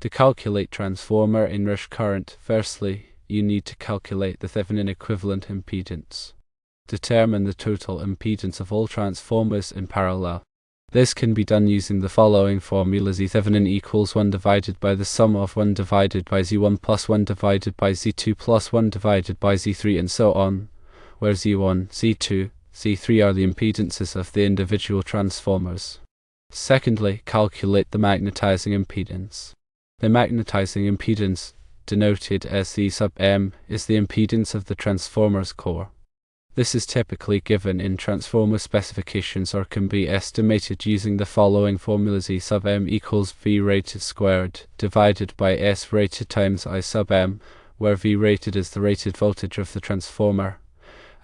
To calculate transformer inrush current, firstly, you need to calculate the Thevenin equivalent impedance. Determine the total impedance of all transformers in parallel. This can be done using the following formula: Z Thevenin equals 1 divided by the sum of 1 divided by Z1 plus 1 divided by Z2 plus 1 divided by Z3 and so on, where Z1, Z2, Z3 are the impedances of the individual transformers. Secondly, calculate the magnetizing impedance. The magnetizing impedance, denoted as Z sub M, is the impedance of the transformer's core. This is typically given in transformer specifications or can be estimated using the following formula: Z sub M equals V rated squared divided by S rated times I sub M, where V rated is the rated voltage of the transformer,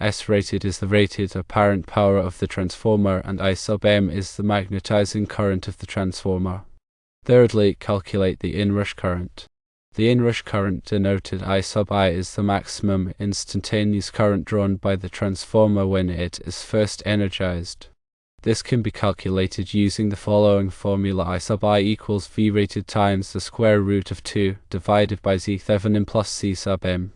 S rated is the rated apparent power of the transformer, and I sub M is the magnetizing current of the transformer. Thirdly, calculate the inrush current. The inrush current, denoted I sub I, is the maximum instantaneous current drawn by the transformer when it is first energized. This can be calculated using the following formula: I sub I equals V rated times the square root of 2 divided by Z Thevenin plus Z sub M.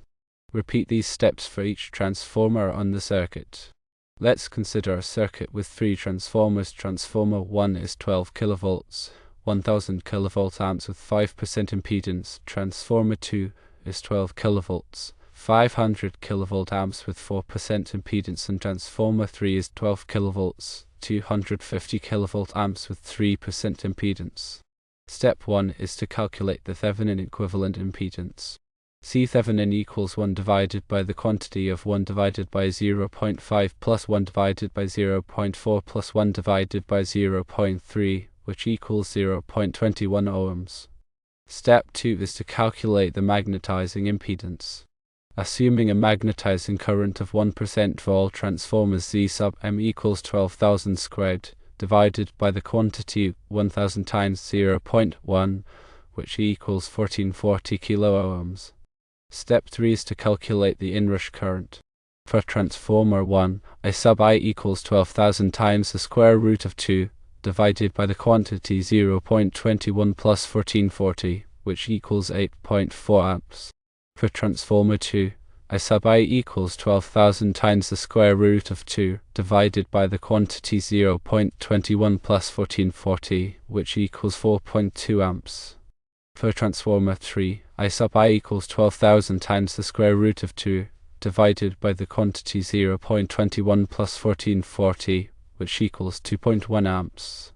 Repeat these steps for each transformer on the circuit. Let's consider a circuit with 3 transformers. Transformer 1 is 12 kilovolts, 1000 kilovolt amps with 5% impedance. Transformer 2 is 12 kilovolts, 500 kilovolt amps with 4% impedance, and transformer 3 is 12 kilovolts, 250 kilovolt amps with 3% impedance. Step 1 is to calculate the Thevenin equivalent impedance. C Thevenin equals 1 divided by the quantity of 1 divided by 0.5 plus 1 divided by 0.4 plus 1 divided by 0.3, which equals 0.21 ohms. Step 2 is to calculate the magnetizing impedance. Assuming a magnetizing current of 1% for all transformers, Z sub M equals 12,000 squared divided by the quantity 1000 times 0.1, which equals 1440 kiloohms. Step 3 is to calculate the inrush current. For transformer 1, I sub I equals 12,000 times the square root of 2 divided by the quantity 0.21 plus 1440, which equals 8.4 amps. For transformer 2, I sub I equals 12,000 times the square root of 2 divided by the quantity 0.21 plus 1440, which equals 4.2 amps. For transformer 3, I sub I equals 12,000 times the square root of 2 divided by the quantity 0.21 plus 1440, which equals 2.1 amps.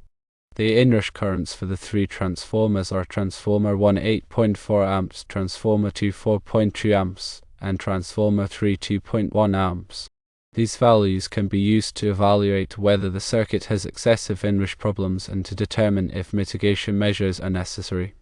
The inrush currents for the 3 transformers are transformer 1 8.4 amps, transformer 2 4.2 amps, and transformer 3 2.1 amps. These values can be used to evaluate whether the circuit has excessive inrush problems and to determine if mitigation measures are necessary.